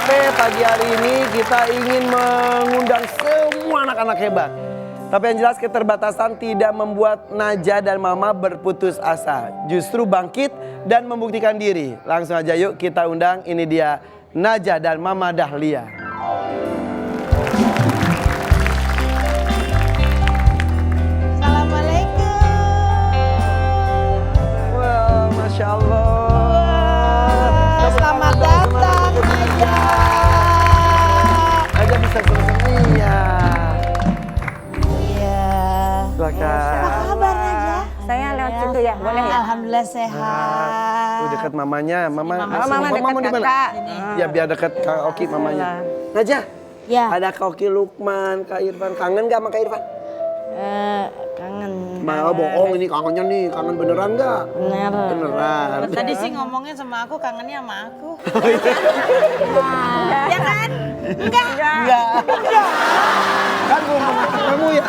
Cafe pagi hari ini kita ingin mengundang semua anak-anak hebat. Tapi yang jelas keterbatasan tidak membuat Najah dan Mama berputus asa. Justru bangkit dan membuktikan diri. Langsung aja yuk kita undang, ini dia Najah dan Mama Dahlia. Assalamualaikum. Wah, Masya Allah. Selamat datang Najah. Najah bisa senang. Iya. Silakan. Apa kabar Najah? Saya lewat situ ya, boleh ya? Alhamdullah sehat. Tuh dekat mamanya, mama dekat mau di mana? kakak. Ya biar dekat Kak Oki mamanya. Najah, Ya. ada Kak Oki, Lukman, Kak Irfan. Kangen gak sama Kak Irfan? Kangen. Mau bohong ini kangennya nih, kangen beneran gak? Bener. Beneran. Tadi sih ngomongnya sama aku, kangennya sama aku. Ya kan? Enggak. Kan belum pernah ketemu ya?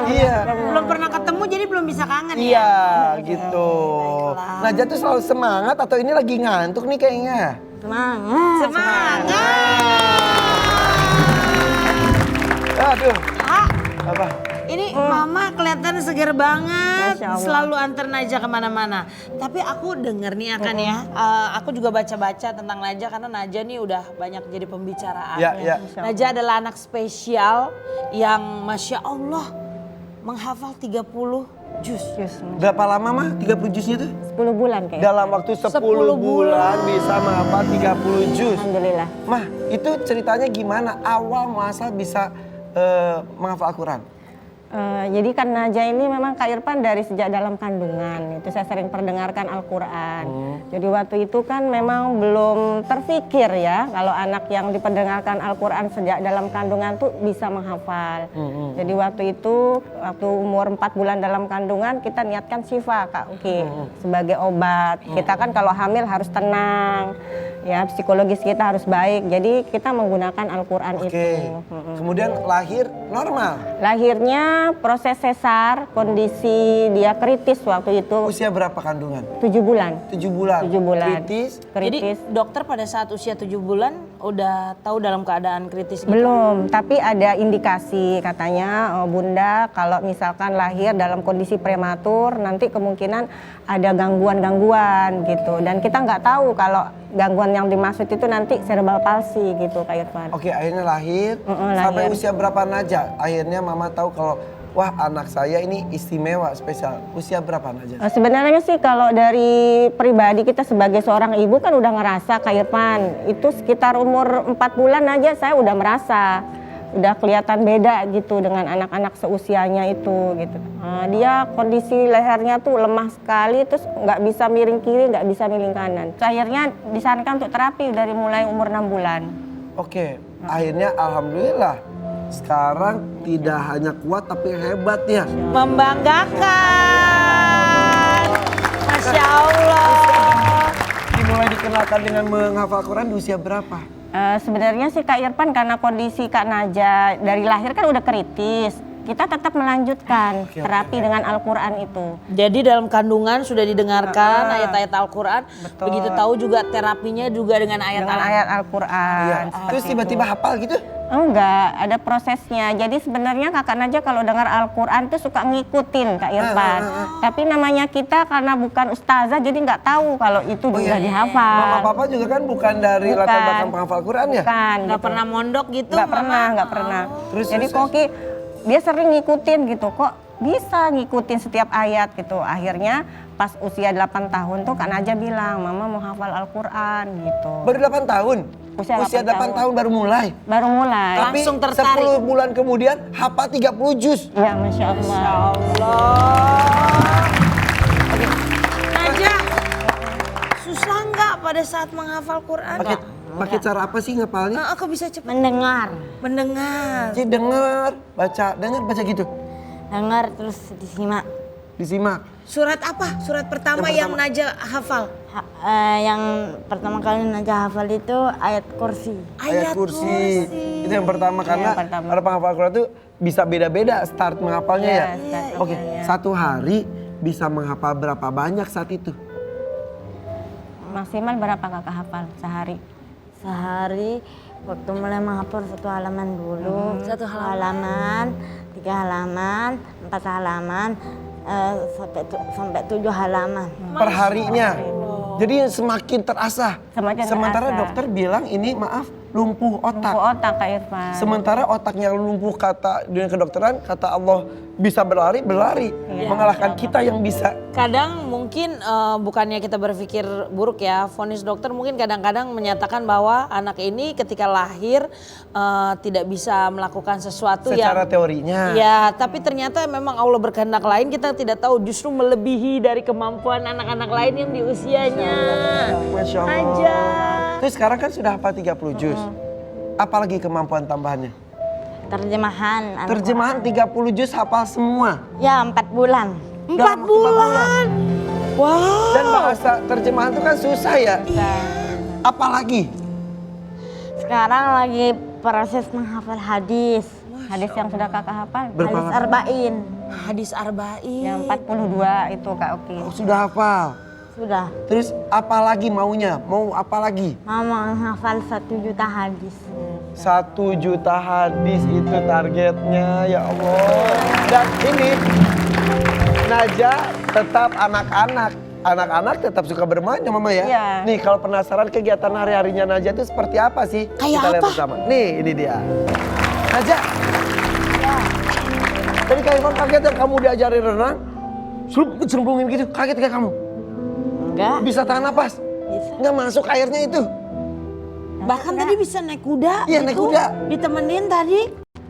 Iya. Belum pernah ketemu jadi belum bisa kangen ya? Iya gitu. Najah tuh selalu semangat atau ini lagi ngantuk nih kayaknya? Semangat. Aduh. Apa? Ini Mama kelihatan seger banget, Masya Allah. selalu antar Najah kemana-mana. Tapi aku denger nih akan ya, aku juga baca-baca tentang Najah karena Najah nih udah banyak jadi pembicaraan. Ya. Najah adalah anak spesial yang Masya Allah menghafal 30 juz. Berapa lama mah 30 jusnya tuh? 10 bulan kayaknya. Dalam waktu 10 bulan bisa menghafal 30 juz. Alhamdulillah. Mah, itu ceritanya gimana awal masa bisa menghafal Al-Quran? Jadi kan Najah ini memang Kak Irfan dari sejak dalam kandungan itu saya sering perdengarkan Al-Quran. Jadi waktu itu kan memang belum terfikir ya kalau anak yang diperdengarkan Al-Quran sejak dalam kandungan tuh bisa menghafal. Jadi waktu itu waktu umur 4 bulan dalam kandungan kita niatkan Syifa Kak Oki sebagai obat. Kita kan kalau hamil harus tenang ya, psikologis kita harus baik. Jadi kita menggunakan Al-Quran itu. Kemudian lahir normal. Lahirnya proses sesar, kondisi dia kritis waktu itu Usia berapa kandungan? 7 bulan. 7 bulan. 7 bulan. Kritis. Jadi Kritis. dokter pada saat usia 7 bulan udah tahu dalam keadaan kritis gitu? Belum, tapi ada indikasi katanya Bunda kalau misalkan lahir dalam kondisi prematur nanti kemungkinan ada gangguan-gangguan gitu. Dan kita nggak tahu kalau gangguan yang dimaksud itu nanti cerebral palsy gitu Kak Irfan. Oke, akhirnya lahir. lahir. Sampai usia berapa Najah? Akhirnya Mama tahu kalau wah anak saya ini istimewa, spesial. Usia berapa Najah? Sebenarnya sih kalau dari pribadi kita sebagai seorang ibu kan udah ngerasa Kak Irfan itu sekitar umur 4 bulan aja saya udah merasa udah kelihatan beda gitu dengan anak-anak seusianya itu gitu. Dia kondisi lehernya tuh lemah sekali terus nggak bisa miring kiri nggak bisa miring kanan. Akhirnya disarankan untuk terapi dari mulai umur 6 bulan. Oke, akhirnya alhamdulillah sekarang tidak hanya kuat tapi hebat ya. Membanggakan. Masya Allah. Dimulai dikenalkan dengan menghafal Quran di usia berapa? Sebenarnya sih Kak Irfan karena kondisi Kak Najah dari lahir kan udah kritis. Kita tetap melanjutkan terapi dengan Al-Quran itu. Jadi dalam kandungan sudah didengarkan ayat-ayat Al-Quran. Betul. Begitu tahu juga terapinya juga dengan ayat Dengan Al-Quran. ayat Al-Quran. Iya. Terus tiba-tiba hafal gitu? Enggak, ada prosesnya. Jadi sebenarnya Kakak Najah kalau dengar Al-Quran tuh suka ngikutin Kak Irfan. Tapi namanya kita karena bukan ustazah jadi nggak tahu kalau itu juga dihafal. Mama papa juga kan bukan dari Bukan. latar belakang penghafal Quran ya? Bukan. Nggak gitu. pernah mondok gitu? Nggak pernah, Mama? nggak pernah. Terus, Jadi terus, Koki dia sering ngikutin gitu kok bisa ngikutin setiap ayat gitu. Akhirnya pas usia 8 tahun tuh Kak Najah bilang, Mama mau hafal Al-Quran gitu. Baru 8 tahun? Usia Usia 8 8 tahun baru mulai? Baru mulai. Tapi Langsung tertarik. 10 bulan kemudian hafal 30 juz. Ya Masya Allah. Najah, susah nggak pada saat menghafal Quran? Pakai cara apa sih ngapalnya? Aku bisa cepat Mendengar. mendengar. Jadi dengar baca gitu. Dengar terus disimak. Disimak. Surat apa? Surat pertama yang Najah hafal? Yang pertama kali Najah hafal itu ayat kursi. Ayat kursi. Itu yang pertama karena Yang pertama. para penghafal Quran itu bisa beda-beda start menghafalnya ya. Start Oke, satu hari bisa menghafal berapa banyak saat itu? Maksimal berapa kakak hafal sehari? Sehari waktu mulai menghafal 1 halaman dulu. 1 halaman. 3 halaman, 4 halaman, sampai 7 halaman. Perharinya. Jadi semakin terasa. Semakin Sementara terasa. dokter bilang ini maaf lumpuh otak. Lumpuh otak Kak Irfan. Sementara otaknya lumpuh kata dunia kedokteran, kata Allah bisa berlari, mengalahkan kita yang bisa. Kadang mungkin bukannya kita berpikir buruk ya, vonis dokter mungkin kadang-kadang menyatakan bahwa anak ini ketika lahir tidak bisa melakukan sesuatu Secara yang teorinya. ya, tapi ternyata memang Allah berkehendak lain, kita tidak tahu, justru melebihi dari kemampuan anak-anak lain yang di usianya. Masya Allah. Aja. Terus sekarang kan sudah hafal 30 juz. Apalagi kemampuan tambahannya? Terjemahan. Terjemahan 30 juz hafal semua. Ya 4 bulan. 4 Dalam waktu bulan. Wow. Dan bahasa terjemahan itu kan susah ya. Apalagi? Sekarang lagi proses menghafal hadis. Hadis yang sudah Kakak hafal. Berapa? Hadis arba'in. Hadis arba'in. Yang 42 itu Kak Oki. Oh, sudah hafal. Sudah. Terus apalagi maunya? Mau apa lagi? Mau menghafal 1 juta hadis. 1 juta hadis itu targetnya, ya Allah. Dan ini Najah tetap anak-anak. Anak-anak tetap suka bermain ya Mama ya? Iya. Nih kalau penasaran kegiatan hari-harinya Najah itu seperti apa sih? Kayak Kita lihat apa? bersama. Nih ini dia. Najah. Ya. Tadi Kak Irfan kaget ya kamu diajarin renang. Selembungin gitu, kaget gak kamu? Enggak. Bisa tahan napas? Bisa. Nggak masuk airnya itu. Bahkan tadi bisa naik kuda. Iya, naik itu kuda. Ditemenin tadi.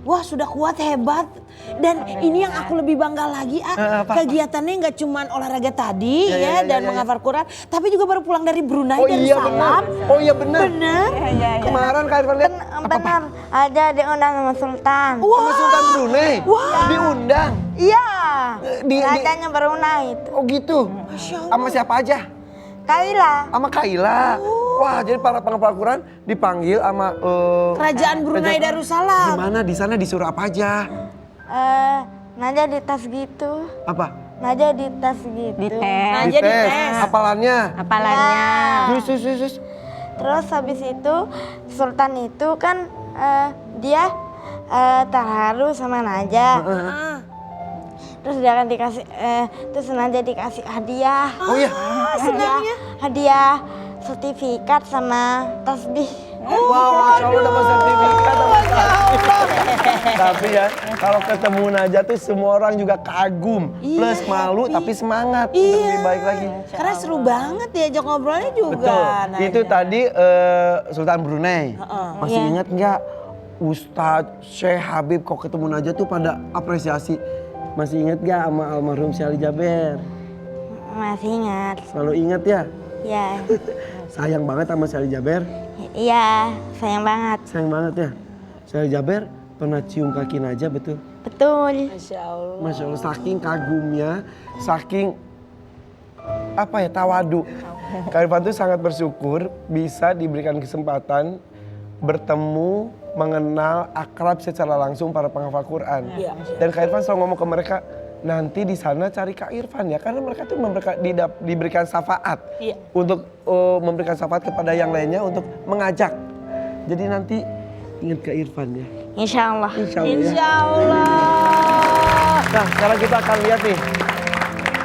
Wah sudah kuat, hebat. Dan ini yang aku lebih bangga lagi, apa? kegiatannya nggak cuma olahraga tadi Ya, dan menghafal Quran, tapi juga baru pulang dari Brunei Oh dan iya salam. benar. Oh iya benar. Bener. Iya. Kemarin Kak Irfan lihat Benar. Ada diundang sama Sultan. sama Sultan Brunei. Diundang. Iya. Di- Rajanya Brunei itu. Oh gitu. Sama siapa aja? Kaila. Sama Kaila. Wah, jadi para penghafal Quran dipanggil sama Kerajaan Brunei Darussalam. Gimana di sana disuruh apa aja? Naja di tas gitu. Apa? Naja di tas gitu. Di tes. Naja dites. Hafalannya. Hafalannya. Terus. Terus habis itu Sultan itu kan dia terharu sama Naja. Terus dia akan dikasih terus Naja dikasih hadiah. Oh iya. Hadiah sertifikat sama tasbih. Wah, Masya Allah dapat sertifikat. Tapi ya, kalau ketemu Najah tuh semua orang juga kagum. Plus malu tapi semangat untuk lebih baik lagi. Karena seru banget diajak ngobrolnya juga. Betul. Najah. Itu tadi Sultan Brunei. Masih ingat nggak Ustadz Syekh Habib kok ketemu Najah tuh pada apresiasi. Masih ingat nggak sama almarhum Syekh Ali Jaber? Masih ingat. Selalu ingat ya? Ya. Sayang banget sama Syekh Ali Jaber. Iya, sayang banget. Sayang banget ya. Syekh Ali Jaber pernah cium kaki Najah betul? Betul. Masya Allah. Masya Allah, saking kagumnya, saking apa ya, tawadu. Kak Irfan tuh sangat bersyukur bisa diberikan kesempatan bertemu, mengenal, akrab secara langsung para penghafal Quran. Iya. Dan Kak Irfan selalu ngomong ke mereka, nanti di sana cari Kak Irfan ya, karena mereka tuh diberikan syafaat Iya. untuk memberikan syafaat kepada yang lainnya untuk mengajak. Jadi nanti ingat Kak Irfan ya. Insya Allah. Insya Allah ya. Insya Allah. Nah, sekarang kita akan lihat nih.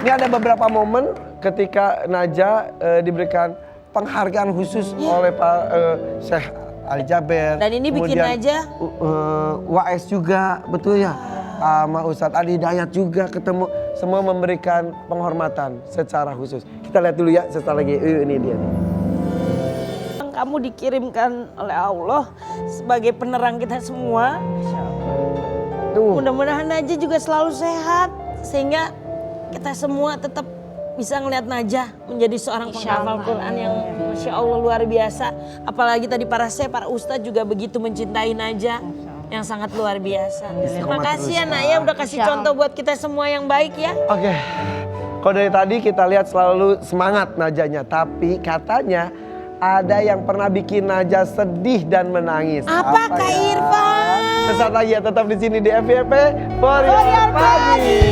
Ini ada beberapa momen ketika Najah diberikan penghargaan khusus oleh Pak Syekh Ali Jaber. Dan ini bikin Kemudian, Najah WAS juga, betul ya? Sama Ustadz Ali Hidayat juga ketemu. Semua memberikan penghormatan secara khusus. Kita lihat dulu ya setelah lagi. Ini dia nih. kamu dikirimkan oleh Allah sebagai penerang kita semua. Mudah-mudahan Najah juga selalu sehat sehingga kita semua tetap bisa ngelihat Najah menjadi seorang penghafal Quran yang Masya Allah luar biasa. Apalagi tadi para ustadz juga begitu mencintai Najah yang sangat luar biasa. Terima kasih ya Nak ya udah kasih contoh buat kita semua yang baik ya. Oke. Kalau dari tadi kita lihat selalu semangat Najahnya, tapi katanya ada yang pernah bikin Najah sedih dan menangis. Apa Kak Irfan? Sesaat lagi ya, tetap di sini di FYP For Your Pagi.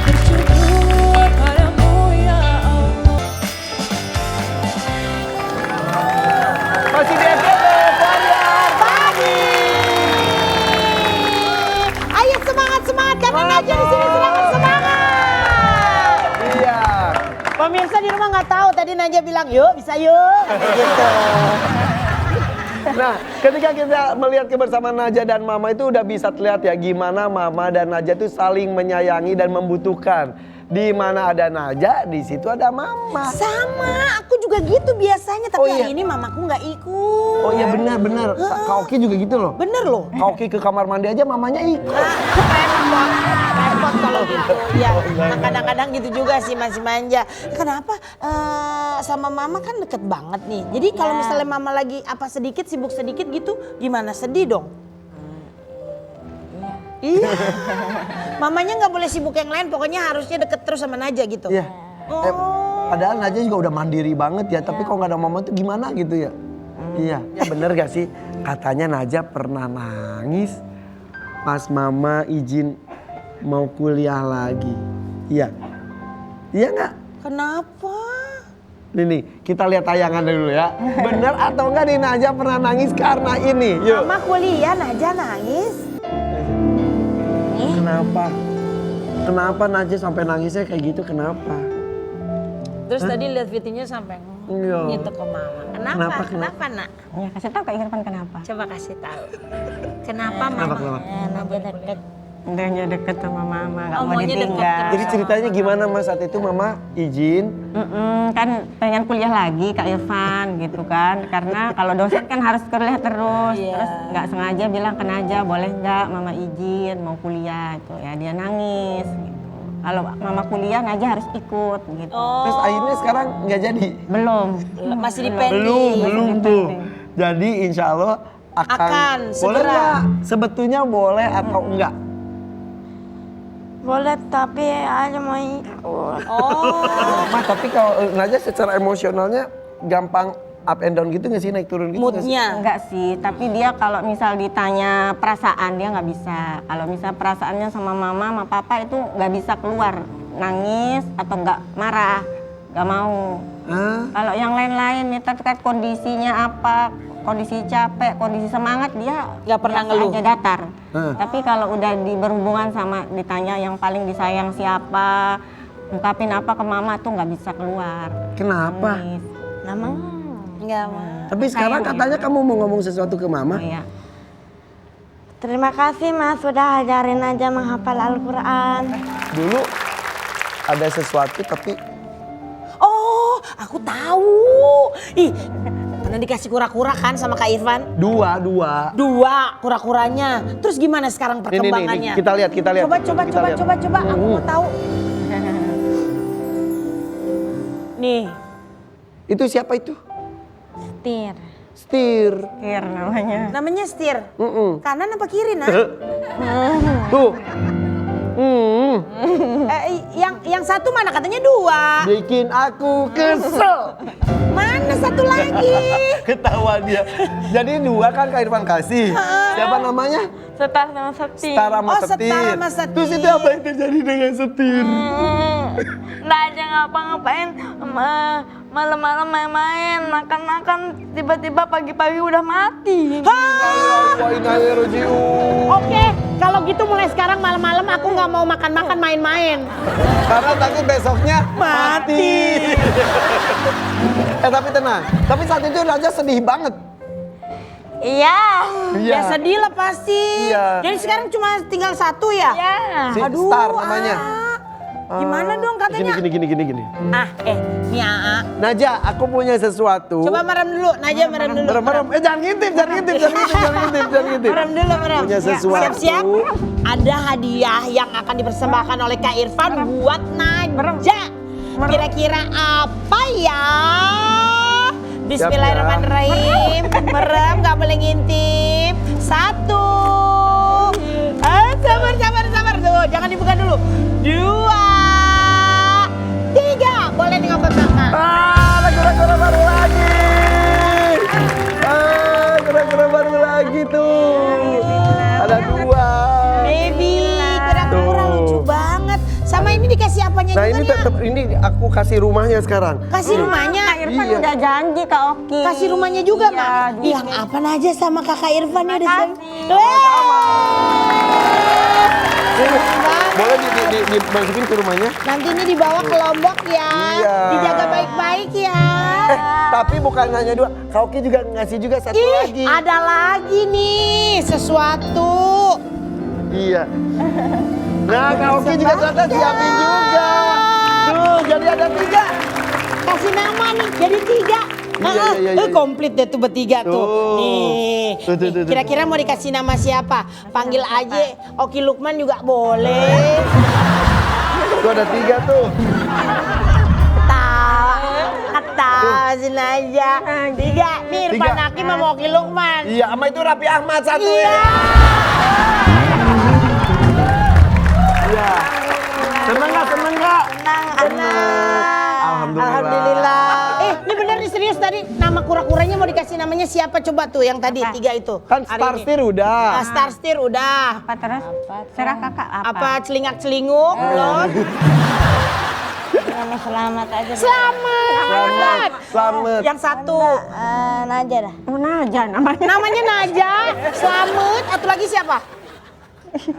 Bersyukur padamu ya Pemirsa di rumah nggak tahu tadi Najah bilang yuk bisa yuk gitu. Nah, ketika kita melihat kebersamaan Najah dan Mama itu udah bisa terlihat ya gimana Mama dan Najah itu saling menyayangi dan membutuhkan. Di mana ada Najah, di situ ada Mama. Sama, aku juga gitu biasanya tapi Oh, iya. hari ini mamaku nggak ikut. Oh iya benar. Kak Oki juga gitu loh. Bener loh. Kak Oki ke kamar mandi aja mamanya ikut. Repot kalau gitu. Ya, kadang-kadang gitu juga sih masih manja. Kenapa? Sama mama kan deket banget nih. Jadi kalau misalnya mama lagi apa sedikit, sibuk sedikit gitu, gimana? Sedih dong? Iya. Mamanya nggak boleh sibuk yang lain, pokoknya harusnya deket terus sama Najah gitu. Iya. Oh. Padahal Najah juga udah mandiri banget ya, tapi kalau nggak ada Mama tuh gimana gitu ya? Iya. Ya bener gak sih? Katanya Najah pernah nangis pas Mama izin mau kuliah lagi. Iya. Iya nggak? Kenapa? Nih, kita lihat tayangan dulu ya. Bener atau enggak nih Najah pernah nangis karena ini? Yuk. Mama kuliah, Najah nangis. Kenapa? Kenapa Najah sampai nangisnya kayak gitu? Kenapa? Terus tadi lihat videonya sampai Iya. nyetok ke mama. Kenapa? Kenapa nak? Ya, kasih tahu Kak Irfan kenapa. Coba kasih tahu. Kenapa mama? Kenapa? Najah deket. Dia deket sama mama, gak Oh, mau maunya deket ditinggal. terus. Jadi ceritanya gimana Mas saat itu Mama izin? Kan pengen kuliah lagi Kak Irfan gitu kan. Karena kalau dosen kan harus kuliah terus. Iya. Terus nggak sengaja bilang ke Najah, boleh nggak Mama izin mau kuliah itu. Ya dia nangis gitu. Kalau Mama kuliah Najah harus ikut gitu. Terus akhirnya sekarang nggak jadi? Belum. Masih dipending. Belum tuh. Jadi insya Allah Akan, boleh segera. nggak? Sebetulnya boleh atau enggak? Boleh tapi aja mau ikut. Oh. Mas tapi kalau Najah secara emosionalnya gampang up and down gitu nggak sih, naik turun gitu nggak sih? Moodnya. Enggak sih, tapi dia kalau misal ditanya perasaan dia nggak bisa. Kalau misal perasaannya sama mama, sama papa itu nggak bisa keluar, nangis atau nggak marah, nggak mau. Kalau yang lain-lain nih terkait kondisinya apa, kondisi capek, kondisi semangat dia Nggak pernah biasa ngeluh. aja datar. Tapi kalau udah berhubungan sama ditanya yang paling disayang siapa, ungkapin apa ke mama tuh nggak bisa keluar. Kenapa? Nangis. Namanya. Enggak mau. Tapi sekarang katanya kamu mau ngomong sesuatu ke Mama. Oh, iya. Terima kasih Mas sudah ajarin aja menghafal Al-Quran. Dulu ada sesuatu tapi Oh, aku tahu. Ih, pernah dikasih kura-kura kan sama Kak Irfan? dua. Dua kura-kuranya. Terus gimana sekarang perkembangannya? Kita lihat. Coba, Kita lihat. Aku mau tahu. Nih, Itu siapa itu? Setir. Setir. Kir namanya. namanya Setir. Kanan apa kiri, Nak? Tuh. Yang satu mana? Katanya dua. Bikin aku kesel. Mana satu lagi? Ketawa dia. Jadi dua kan Kak Irfan kasih. Siapa namanya? Setar sama Setir. Setara sama Oh, Setir. Setara sama Setir. Terus itu apa yang terjadi dengan Setir? Nggak aja ngapa-ngapain. Malam-malam main-main, makan-makan, tiba-tiba pagi-pagi udah mati. Oke, kalau gitu mulai sekarang malam-malam aku nggak mau makan-makan main-main. Karena takut besoknya mati. Tapi tenang. Tapi saat itu Raja sedih banget. Iya. Ya sedih lah pasti. Iya. Jadi sekarang cuma tinggal satu ya? Iya. Si Star namanya. Gimana dong katanya? Gini. Nih Aa. Najah, aku punya sesuatu. Coba merem dulu, Najah merem dulu. Merem. Jangan ngintip. Merem dulu, merem. Punya sesuatu. Siap-siap. Ada hadiah yang akan dipersembahkan oleh Kak Irfan buat Najah. Kira-kira apa ya? Bismillahirrahmanirrahim. Merem, gak boleh ngintip. 1. Sabar. Tuh, jangan dibuka dulu. 2. 3. Boleh nih ngomong kakak. Ada kura-kura baru lagi. Kura-kura baru lagi tuh. Ada 2. Baby, kura-kura Tuh. lucu banget. Sama ini dikasih apanya Nah juga ini dia? tetap ini aku kasih rumahnya sekarang. Kasih rumahnya. Kak Irfan Iya. udah janji Kak Oki. Kasih rumahnya juga, Iya, Mak. juga. Yang apa aja sama Kakak Irfan ya udah Boleh dimasukin ke rumahnya? Nanti ini dibawa ke Lombok ya. Iya. Dijaga baik-baik ya. Tapi bukan hanya 2, Kak Oki juga ngasih juga 1 lagi. Ada lagi nih sesuatu. Iya. Nah Kak Oki juga ternyata siapin juga. Tuh jadi ada 3. Kasih nama nih jadi 3. Iya. Komplit deh tuh bertiga tuh. Tuh. Nih. Tuh. Kira-kira mau dikasih nama siapa? Panggil aja Oki Lukman juga boleh. Tuh ada 3 tuh. Ketawa sini aja. 3. Nih Irfan 3. Hakim sama Oki Lukman. Iya sama itu Raffi Ahmad 1 Iya. ya. Iya. Seneng nggak? Alhamdulillah. Ini bener nih serius tadi nama kura-kuranya mau dikasih namanya siapa coba tuh yang tadi 3 itu. Kan hari Star ini. Steer udah. Star Steer udah. Apa terus? Serah Kakak apa? Apa celingak-celinguk belum? Nama selamat aja. Selamat. Selamat. Yang satu Naja dah. Oh, Naja namanya. namanya Naja. Selamat. Atau lagi siapa?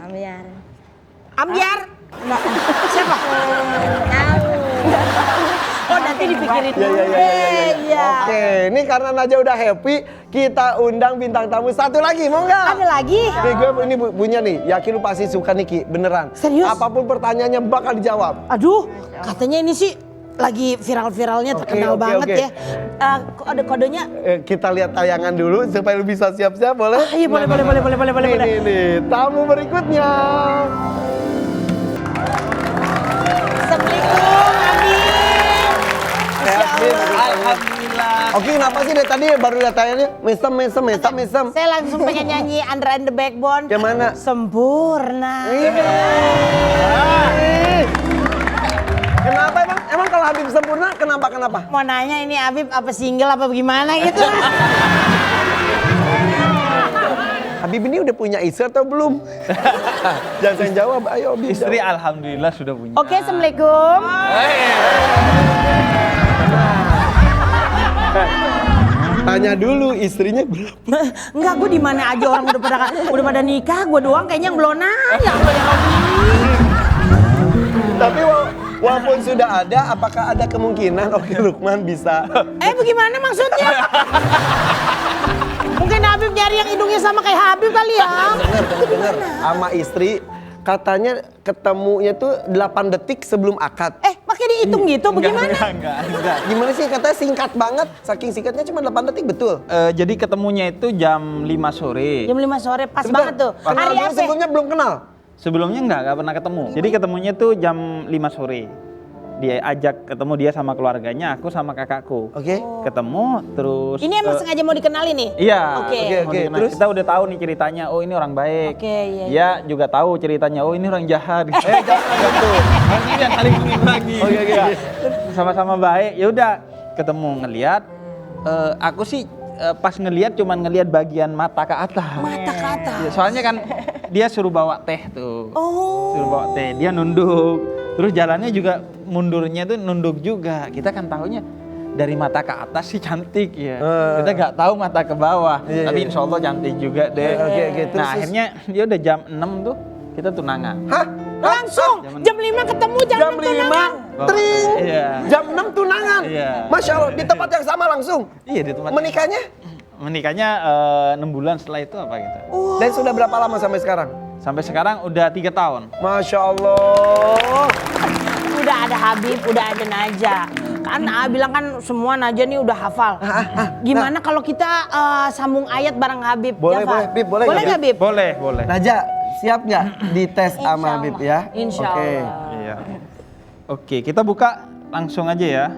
Ambiar. Ambiar. Siapa? Oh nanti dipikirin dulu. Iya. Oke, ini karena Naja udah happy, kita undang bintang tamu 1 lagi, mau nggak? Ada lagi? Nih gue ini punya nih, yakin lu pasti suka nih Ki, beneran. Serius? Apapun pertanyaannya bakal dijawab. Aduh, katanya ini sih lagi viral-viralnya terkenal Oke. banget ya. Ada kodenya? Kita lihat tayangan dulu supaya lu bisa siap-siap, boleh? Iya boleh. Nih, tamu berikutnya. Assalamualaikum, Abi. Sehat, Bin? Alhamdulillah. Oke, kenapa sih dari tadi baru lihat tayangannya? Mesem. Saya langsung pengen nyanyi Andra and the Backbone. Yang mana? Sempurna. Kenapa emang kalau Habib sempurna kenapa? Mau nanya ini Habib apa single apa gimana gitu? Habib ini udah punya istri atau belum? Jangan jawab, ayo Habib. Istri alhamdulillah sudah punya. Oke, Assalamualaikum. Tanya dulu istrinya berapa? Enggak, gue di mana aja orang udah pada nikah, gue doang kayaknya yang belum nanya. Tapi walaupun sudah ada, apakah ada kemungkinan Oki Lukman bisa? Bagaimana maksudnya? Mungkin Habib nyari yang hidungnya sama kayak Habib kali ya. Bener, sama istri katanya ketemunya tuh 8 detik sebelum akad. Pakai dihitung gitu, bagaimana? Enggak. Gimana sih katanya singkat banget, saking singkatnya cuma 8 detik betul. Jadi ketemunya itu jam 5 sore. Jam 5 sore, pas Sebentar, banget tuh. kenal Hari dulu apa? sebelumnya belum kenal. Sebelumnya enggak pernah ketemu. Jadi ketemunya tuh jam 5 sore. Dia ajak ketemu dia sama keluarganya, aku sama kakakku. Oke. Ketemu terus Ini emang sengaja mau dikenalin nih? Iya. Oke. Oke. Nah, Terus? kita udah tahu nih ceritanya. Oh, ini orang baik. Oke, iya. Dia juga tahu ceritanya. Oh, ini orang jahat. Jangan gitu. Ini yang saling mengimbangi. Oke. Sama-sama baik. Ya udah, ketemu ngelihat. Aku sih pas ngelihat cuman ngelihat bagian mata ke atas. Mata ke atas. Ya, soalnya kan dia suruh bawa teh tuh. Oh. Suruh bawa teh. Dia nunduk. Terus jalannya juga mundurnya tuh nunduk juga. Kita kan tahunya dari mata ke atas sih cantik ya. Kita nggak tahu mata ke bawah. Iya, Tapi iya. insya Allah cantik juga deh. Oke. Terus, Nah akhirnya dia udah jam 6 tuh kita tunangan. Hah? Langsung jam 5 ketemu Jam 5, tring. Iya. Jam 6 tunangan. Iya. Masya Allah, di tempat yang sama langsung. Iya di tempat. Menikahnya? 6 bulan setelah itu apa gitu. Dan sudah berapa lama sampai sekarang? Sampai sekarang udah 3 tahun. Masya Allah. Udah ada Habib, udah ada Naja. Kan bilang kan semua Naja nih udah hafal. Gimana kalau kita sambung ayat bareng Habib? Boleh, Jafar? boleh. Bib, boleh Boleh nggak, nggak Bib? Boleh. Naja, siap nggak dites sama Habib ya? Insya Oke. Allah. Iya. Oke, kita buka langsung aja ya.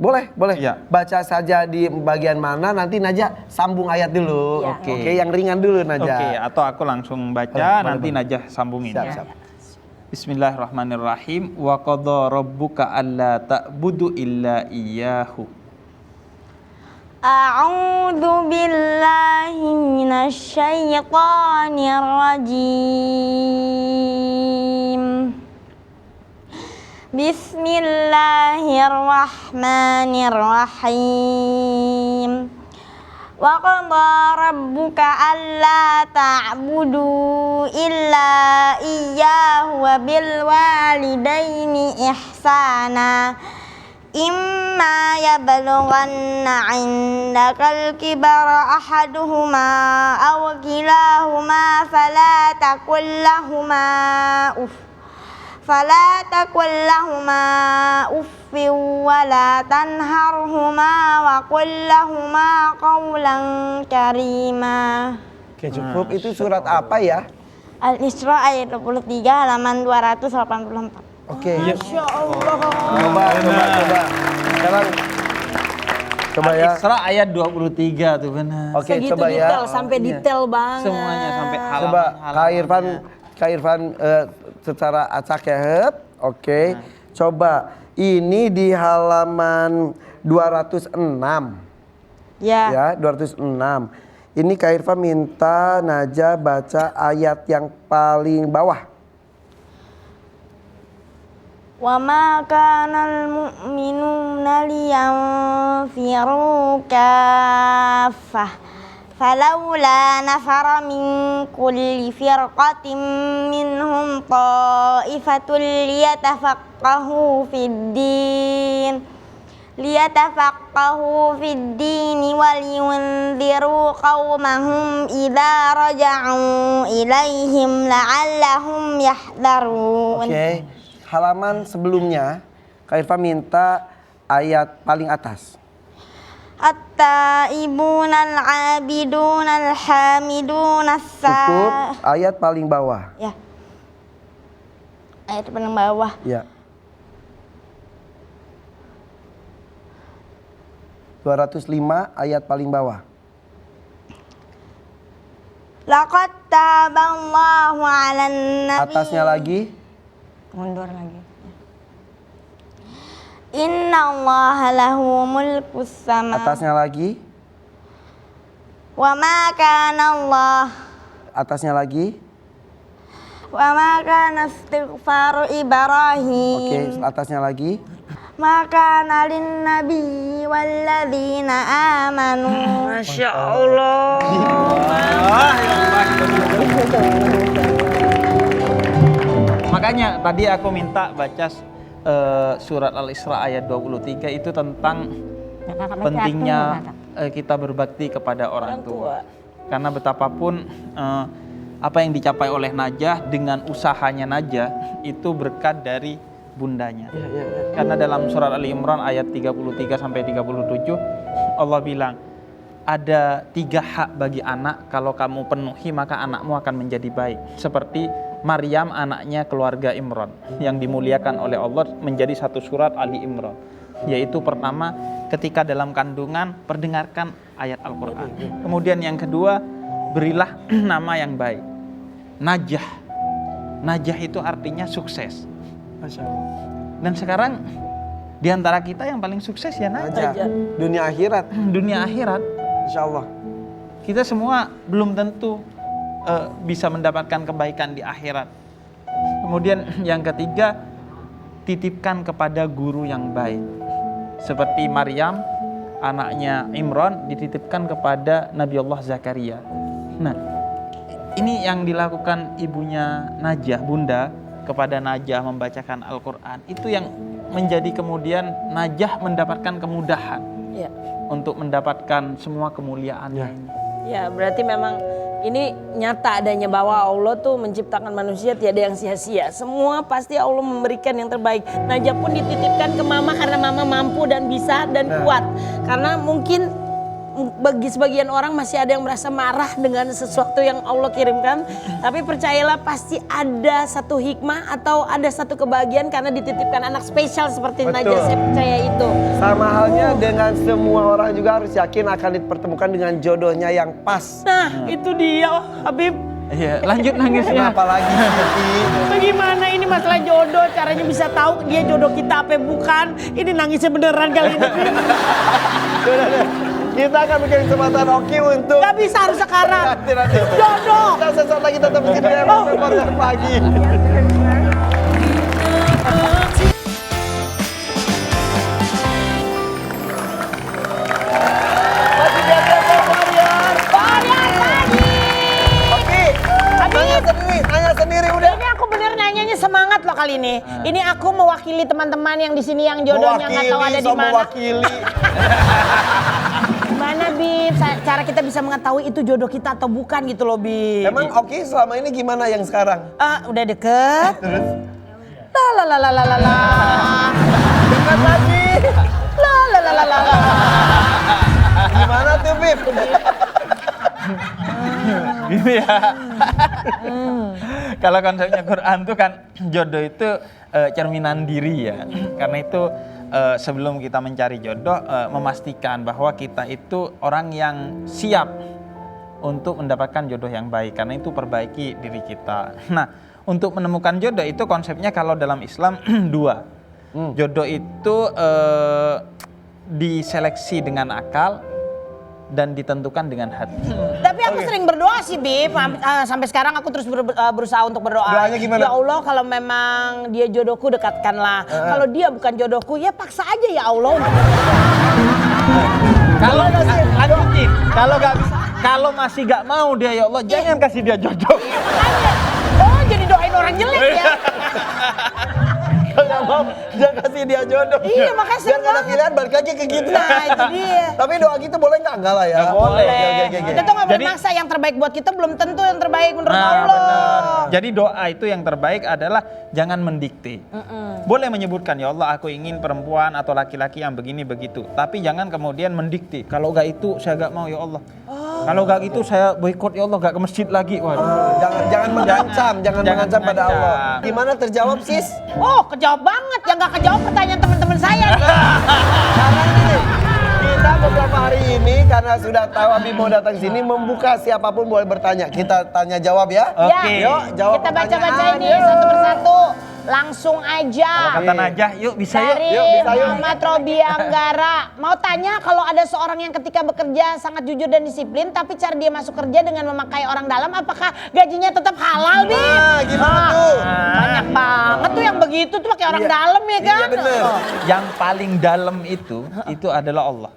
Boleh. Iya. Baca saja di bagian mana, nanti Naja sambung ayat dulu. Iya. Oke, yang ringan dulu Naja. Oke, atau aku langsung baca, Boleh, nanti boleh. Najah sambungin. Siap. Bismillahirrahmanirrahim. Wa qadha rabbuka alla ta'budu illa iyyahu. A'udzu billahi minasyaitonir rajim. Bismillahirrahmanirrahim. Wa qadha rabbuka alla ta'budu illa iyyahu wa bil walidaini ihsana. Imma yablughanna 'indakal kibara ahaduhuma aw kilahuma fala taqul lahuma uffin wa la tanharhuma wa qul lahuma qawlan karima. Oke, cukup. Itu surat apa ya? Al-Isra ayat 23 halaman 284. Oke. Masya Allah. Coba. Sekarang coba ya. Al-Isra ayat 23 tuh benar. Oke, Segitu coba ya. detail, sampai detail banget. Semuanya sampai halaman. Coba Kak Irfan secara acak ya. Oke. Coba ini di halaman 206. Ya, 206. Ini Kak Irfan minta Najah baca ayat yang paling bawah. Wa ma kanal mu'minuna liyanfiru kaffah falawla nafara min kulli firqatin minhum ta'ifatul liyatafaqahu fid din waliyunziru qaumahum idza raja'u ilaihim la'allahum yahdharun. Oke. Halaman sebelumnya Kak Irfan minta ayat paling atas. At-taibunal abidunal hamidunas Cukup. Ayat paling bawah. Ya. Ayat paling bawah. Ya. 205 ayat paling bawah. Laqad taballahu 'alan nabi. Atasnya lagi. Mundur lagi. Innallaha lahu mulkus sama. Atasnya lagi. Wa ma kana Allah. Atasnya lagi. Wa ma kana istighfaru Ibrahim. Oke, atasnya lagi. Ma kana lin nabi walladzina amanu. Masya Allah. Makanya tadi aku minta baca surat Al-Isra ayat 23 itu tentang pentingnya kita berbakti kepada orang tua. Karena betapapun apa yang dicapai oleh Najah dengan usahanya Najah itu berkat dari bundanya. Karena dalam surat Ali Imran ayat 33 sampai 37 Allah bilang ada 3 hak bagi anak, kalau kamu penuhi maka anakmu akan menjadi baik. Seperti Maryam anaknya keluarga Imran yang dimuliakan oleh Allah menjadi satu surat Ali Imran. Yaitu pertama ketika dalam kandungan perdengarkan ayat Al-Quran. Kemudian yang kedua berilah nama yang baik. Najah. Najah itu artinya sukses. Masya Allah. Dan sekarang di antara kita yang paling sukses ya Najah. Dunia akhirat. Dunia akhirat. Insya Allah. Kita semua belum tentu bisa mendapatkan kebaikan di akhirat. Kemudian yang ketiga, titipkan kepada guru yang baik. Seperti Maryam, anaknya Imran, dititipkan kepada Nabi Allah Zakaria. Nah, ini yang dilakukan ibunya Najah, bunda, kepada Najah membacakan Al-Quran. Itu yang menjadi kemudian Najah mendapatkan kemudahan untuk mendapatkan semua kemuliaannya ini. Ya, berarti memang ini nyata adanya bahwa Allah tuh menciptakan manusia tiada yang sia-sia. Semua pasti Allah memberikan yang terbaik. Najah pun dititipkan ke mama karena mama mampu dan bisa dan kuat. Karena mungkin bagi sebagian orang masih ada yang merasa marah dengan sesuatu yang Allah kirimkan. Tapi percayalah pasti ada satu hikmah atau ada satu kebahagiaan karena dititipkan anak spesial seperti Najah. Saya percaya itu. Sama halnya dengan semua orang juga harus yakin akan dipertemukan dengan jodohnya yang pas. Nah, itu dia Habib. Iya, lanjut nangisnya. Kenapa lagi? Bagaimana ini masalah jodoh, caranya bisa tahu dia jodoh kita apa bukan. Ini nangisnya beneran kali ini. Kita akan bikin kesempatan Oki untuk Gak bisa harus sekarang. nanti. Jodoh. Kita sesaat lagi tetap di sini pagi. nih. Ini aku mewakili teman-teman yang di sini yang jodohnya nggak tahu ada di mana. Mewakili. Gimana Bib? Cara kita bisa mengetahui itu jodoh kita atau bukan gitu loh Bib. Emang oke selama ini gimana yang sekarang? Udah deket. La la la la la la. Dekat lagi. La la la la la la. Gimana tuh Bib? Gitu ya. Kalau konsepnya Quran tuh kan jodoh itu cerminan diri ya. Karena itu sebelum kita mencari jodoh memastikan bahwa kita itu orang yang siap untuk mendapatkan jodoh yang baik. Karena itu perbaiki diri kita. Nah, untuk menemukan jodoh itu konsepnya kalau dalam Islam dua. Jodoh itu diseleksi dengan akal dan ditentukan dengan hati. Tapi aku sering berdoa sih Bib. Sampai sekarang aku terus berusaha untuk berdoa. Doanya gimana? Ya Allah kalau memang dia jodohku dekatkanlah. Kalau dia bukan jodohku ya paksa aja ya Allah. Kalau masih gak mau dia ya Allah jangan kasih dia jodoh. Oh jadi doain orang jelek ya. Gak mau, jangan kasih dia jodoh. Iya, makanya Biar sering gak ada banget. pilihan balik lagi ke gitu. Nah itu dia. Tapi doa gitu boleh nggak? Enggak lah ya. Nggak boleh. Oke. Kita tuh gak boleh Jadi- maksa, yang terbaik buat kita belum tentu yang terbaik menurut Nah, Allah. benar. Jadi doa itu yang terbaik adalah jangan mendikte. Boleh menyebutkan ya Allah aku ingin perempuan atau laki-laki yang begini begitu. Tapi jangan kemudian mendikte. Kalau gak itu saya gak mau ya Allah. Kalau gak gitu saya boikot ya Allah gak ke masjid lagi. Waduh. Jangan mengancam, jangan mengancam pada mengancam. Allah. Gimana terjawab sis? Oh kejawab banget, yang gak kejawab pertanyaan teman-teman saya nih. Karena ini kita beberapa hari ini karena sudah tahu Abi mau datang sini membuka siapapun boleh bertanya. Kita tanya jawab ya. Oke. Yuk jawab Kita baca-baca pertanyaan. ini Yuk. satu persatu. Langsung aja. Kalau kata Najah yuk bisa yuk. Dari Yuk, bisa, yuk. Muhammad Robi Anggara. Mau tanya kalau ada seorang yang ketika bekerja sangat jujur dan disiplin, tapi cara dia masuk kerja dengan memakai orang dalam, apakah gajinya tetap halal, Bib? Nah, gimana tuh? Banyak banget tuh yang begitu tuh pakai orang Iya. dalam ya kan? Iya bener. Yang paling dalam itu adalah Allah.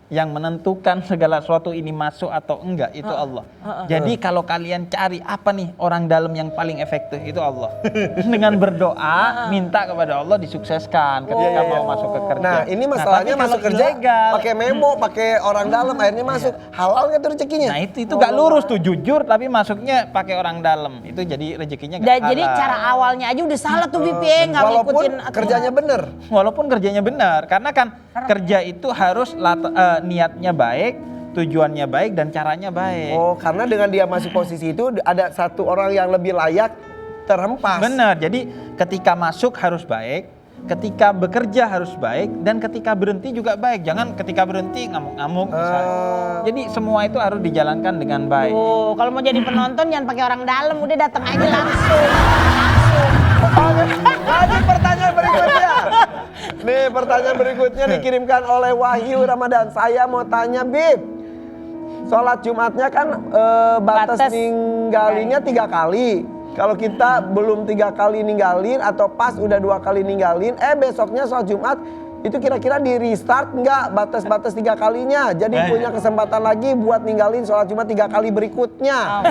Yang menentukan segala sesuatu ini masuk atau enggak itu Allah. Jadi kalau kalian cari apa nih orang dalam yang paling efektif itu Allah. Dengan berdoa minta kepada Allah disukseskan ketika mau masuk ke kerja. Nah ini masalahnya tapi masuk kalau kerja ilegal, pakai memo, pakai orang dalam akhirnya masuk. Halal nggak tuh rezekinya? nah itu gak lurus tuh jujur tapi masuknya pakai orang dalam itu jadi rezekinya gak halal. Jadi cara awalnya aja udah salah tuh Bib ya, nggak Walaupun ngikutin aturan. kerjanya bener. Walaupun kerjanya benar, karena kan kerja itu harus niatnya baik, tujuannya baik dan caranya baik. Oh karena dengan dia masuk posisi itu ada satu orang yang lebih layak terhempas. Benar. Jadi ketika masuk harus baik, ketika bekerja harus baik dan ketika berhenti juga baik. Jangan ketika berhenti ngamuk-ngamuk misalnya. Jadi semua itu harus dijalankan dengan baik. Oh, kalau mau jadi penonton jangan pakai orang dalam, udah datang aja langsung. Lanjut pertanyaan berikutnya. Nih pertanyaan berikutnya dikirimkan oleh Wahyu Ramadan. Saya mau tanya Bib, sholat Jumatnya kan batas Batas. ninggalinya 3 kali. Kalau kita belum 3 kali ninggalin atau pas udah 2 kali ninggalin, besoknya sholat Jumat itu kira-kira di restart nggak batas-batas 3 kalinya. Jadi punya kesempatan lagi buat ninggalin sholat Jumat 3 kali berikutnya.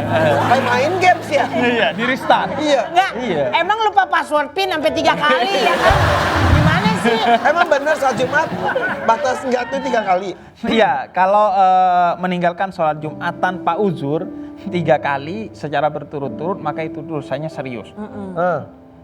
Kayak main games ya. Iya, di restart. Iya. Enggak, Iya. emang lupa password PIN sampai 3 kali ya kan? Gimana sih? Emang bener sholat Jumat batas nggak tuh 3 kali? Iya, kalau meninggalkan sholat Jumat tanpa uzur 3 kali secara berturut-turut maka itu dosanya serius.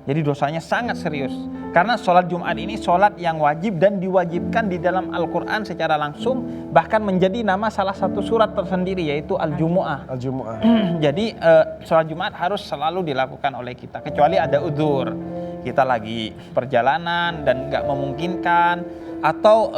Jadi dosanya sangat serius. Karena sholat Jumat ini sholat yang wajib dan diwajibkan di dalam Al-Quran secara langsung. Bahkan menjadi nama salah satu surat tersendiri yaitu Al-Jumu'ah. Al-Jumu'ah. Jadi sholat Jumat harus selalu dilakukan oleh kita. Kecuali ada udzur. Kita lagi perjalanan dan nggak memungkinkan. Atau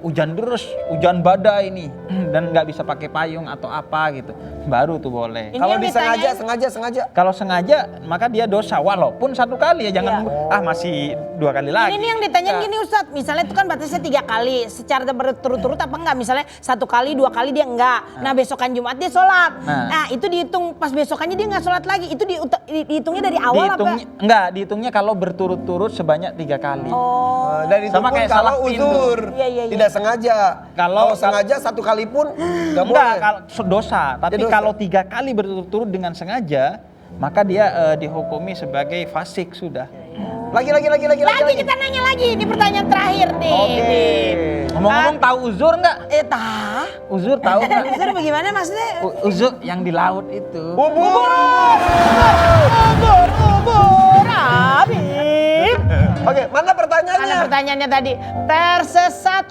hujan deras, hujan badai ini. Dan nggak bisa pakai payung atau apa gitu. Baru tuh boleh. Ini Kalau yang disengaja, ditanyain- sengaja. Kalau sengaja maka dia dosa walaupun 1 kali ya jangan masih 2 kali lagi. Ini yang ditanyain gini Ustadz, misalnya itu kan batasnya 3 kali, secara berturut-turut apa enggak? Misalnya 1 kali, 2 kali dia enggak. Nah besokan Jumat dia sholat. Nah itu dihitung pas besokannya dia enggak sholat lagi. Itu dihitungnya dari awal Dihitungnya, apa? enggak, dihitungnya kalau berturut-turut sebanyak 3 kali. Dan itu Sama pun kayak kalau salah pintu. uzur, Iya. tidak sengaja. Kalau- sengaja 1 kali pun nggak Enggak, boleh. kalau dosa. Tapi dosa. kalau 3 kali berturut-turut dengan sengaja, maka dia dihukumi sebagai fasik sudah. Lagi. Kita nanya lagi, ini pertanyaan terakhir nih. Oke. Bib. Ngomong-ngomong tahu uzur nggak? Tah. Uzur tahu nggak? Maksudnya bagaimana maksudnya? Uzur yang di laut itu. Bubur. Ubur, Habib. Oke, mana pertanyaannya? Mana pertanyaannya tadi? Tersesat,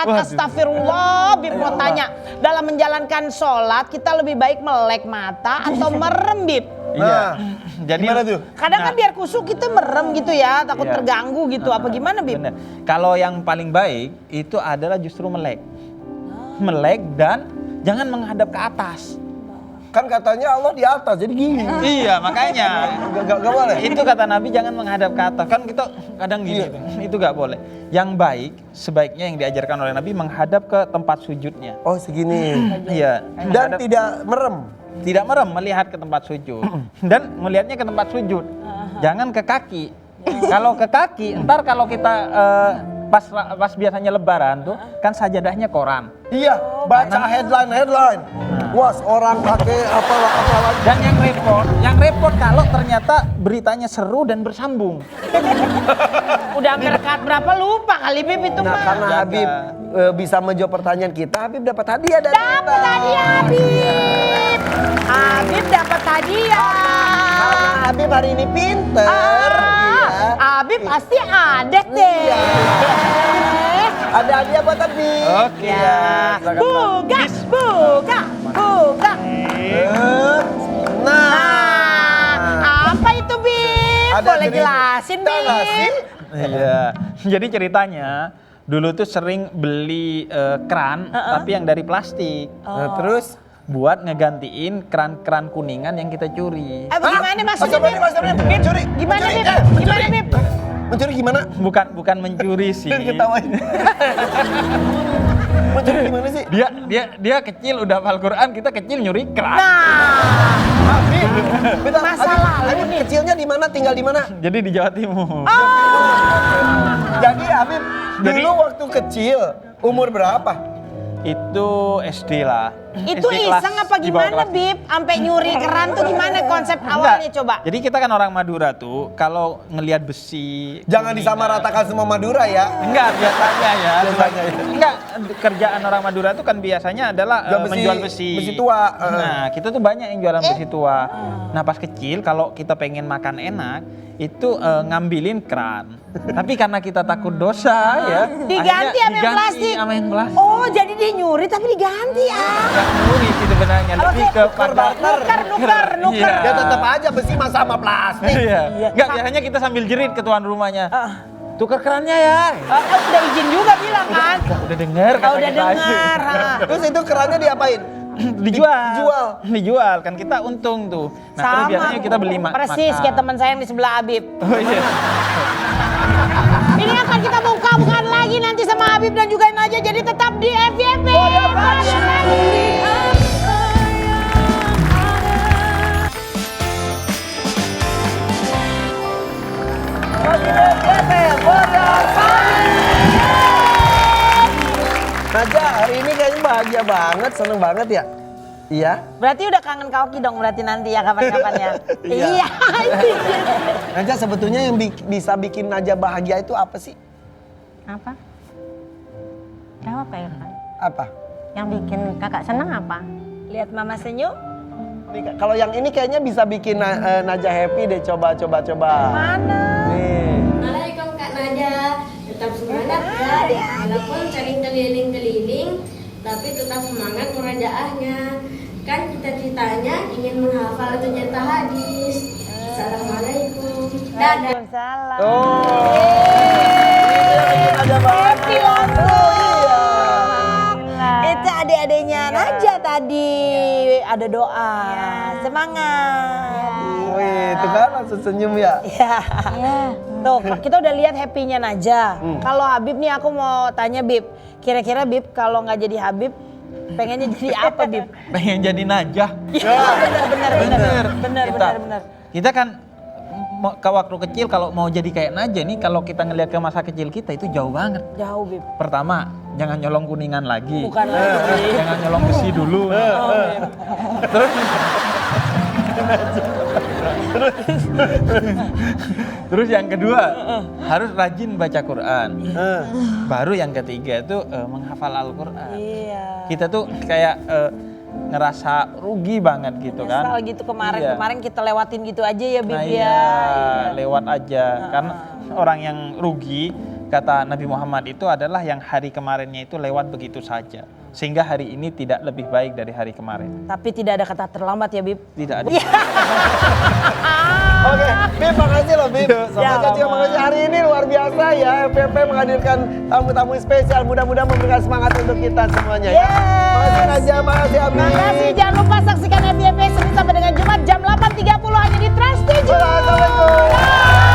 astagfirullah. Bib mau tanya, dalam menjalankan sholat kita lebih baik melek mata atau merem, Bib? Iya. Jadi gimana tuh? Kadang kan biar kusuk kita merem gitu ya, takut Iya. terganggu gitu. Apa gimana, Bib? Bener. Kalau yang paling baik itu adalah justru melek. Melek dan jangan menghadap ke atas. Kan katanya Allah di atas, jadi gini. Iya, makanya. Gak boleh. Itu kata Nabi jangan menghadap ke atas. Kan kita kadang gini tuh. Itu gak boleh. Yang baik sebaiknya yang diajarkan oleh Nabi menghadap ke tempat sujudnya. Oh segini. Iya. Dan tidak merem. Tidak merem, melihat ke tempat sujud. Dan melihatnya ke tempat sujud. Jangan ke kaki. Kalau ke kaki, ntar kalau kita pas biasanya lebaran tuh kan sajadahnya koran. Iya, baca headline. Wah, orang pakai apalah. Dan yang repot kalau ternyata beritanya seru dan bersambung. Udah merekat berapa lupa kali, Bib itu Nah, mah. karena Jaga. Habib bisa menjawab pertanyaan kita, Habib dapat hadiah dari kita. Dapat hadiah, Habib. Habib dapat hadiah. Karena Habib hari ini pinter. Iya. Habib pasti adek deh. Ada hadiah buat Habib. Oke. Ya. Buka. Nah, Apa itu, Bib? Ada Boleh cerita. jelasin, Kita nggak sih? Bib? Iya. Jadi ceritanya dulu tuh sering beli keran tapi yang dari plastik. Nah, terus Buat ngegantiin keran-keran kuningan yang kita curi. Gimana maksudnya, Bib? Mencuri. Gimana, Bib? Gimana, Bib? Mencuri gimana? Bukan mencuri sih. Ketawain. Mencuri gimana sih? Dia kecil udah hafal Quran, kita kecil nyuri keran. Nah, Habib. Bentar, Masa Habib, lalu Habib nih. kecilnya di mana? Tinggal di mana? Jadi di Jawa Timur. Jadi Habib, Jadi- dulu waktu kecil umur berapa? Itu SD lah. itu SD kelas iseng apa di bawah gimana, kelas. Bib? Sampai nyuri keran tuh gimana konsep Enggak. awalnya coba? Jadi kita kan orang Madura tuh kalau ngelihat besi. Jangan kuningan- disamaratakan semua Madura ya. Enggak, biasanya ya. Biasanya ya. Enggak, kerjaan orang Madura itu kan biasanya adalah Jual besi- menjual besi. besi tua. Nah, kita tuh banyak yang jualan besi tua. Nah, pas kecil kalau kita pengen makan enak, itu ngambilin keran. Tapi karena kita takut dosa ya, Diganti akhirnya sama yang plastik. sama yang plastik. Oh, jadi dia nyuri tapi diganti ya. Enggak nyuri sih sebenarnya, lebih kepada Nuker. Iya. Ya tetap aja besi masa sama plastik. Iya. Enggak, biasanya kita sambil jerit ke tuan rumahnya. Tukar kerannya ya. Udah izin juga bilang kan? Udah denger Oh, kata udah kita. dengar. Terus itu kerannya diapain? Dijual kan kita untung tuh. Nah, terus biasanya kita beli Persis makan. kayak teman saya yang di sebelah Habib. Oh iya. Ini akan kita buka-bukaan lagi nanti sama Habib dan juga Naja. Jadi tetap di FYP. Naja, hari ini kayaknya bahagia banget, seneng banget ya. Iya. Berarti udah kangen Kaoki dong berarti nanti ya kapan-kapan ya. Iya. Iya. Naja, sebetulnya yang bisa bikin Naja bahagia itu apa sih? Apa? Jawab Kak Irfan. Apa? Yang bikin kakak senang apa? Lihat Mama senyum. Kalau yang ini kayaknya bisa bikin Naja happy deh, coba. Mana? Nih. Assalamualaikum Kak Naja, tetap semangat ya. Walaupun sering keliling-keliling, tapi tetap semangat murajaahnya. Kan cita-citanya ingin menghafal 7 hadis. Assalamualaikum. Dadah. Waalaikumsalam. Oh. Ini yang bikin Naja bahagia. Happy langsung. Iya. Itu adik-adiknya Naja tadi. Ada doa. Semangat. Wih, itu kan langsung senyum ya. Iya. Tuh, kita udah lihat happy-nya Naja. Kalau Habib nih aku mau tanya Bib. Kira-kira Bib kalau nggak jadi Habib, pengennya jadi apa Bib? Pengen jadi najah. Bener. Kita kan ke waktu kecil kalau mau jadi kayak Naja nih, kalau kita ngelihat ke masa kecil kita itu jauh banget. Jauh Bib. Pertama, jangan nyolong kuningan lagi. Bukan lagi. Jangan nyolong besi dulu. Terus Terus yang kedua harus rajin baca Quran. Baru yang ketiga itu menghafal Al-Quran. Iya. Kita tuh kayak ngerasa rugi banget gitu kan. Misal gitu Iya. kemarin kita lewatin gitu aja ya Bib Nah, ya. iya, lewat aja. Karena orang yang rugi, kata Nabi Muhammad itu adalah yang hari kemarinnya itu lewat begitu saja. Sehingga hari ini tidak lebih baik dari hari kemarin. Tapi tidak ada kata terlambat ya Bib. Tidak ada. Oke, Bib, makasih loh Bib. Sama juga makasih hari ini luar biasa ya. FVP menghadirkan tamu-tamu spesial. Mudah-mudahan memberikan semangat untuk kita semuanya ya. Makasih Naja, makasih Abi. Makasih, jangan lupa saksikan FYP Senin sampai dengan Jumat jam 8.30 hanya di Trans 7. Assalamualaikum.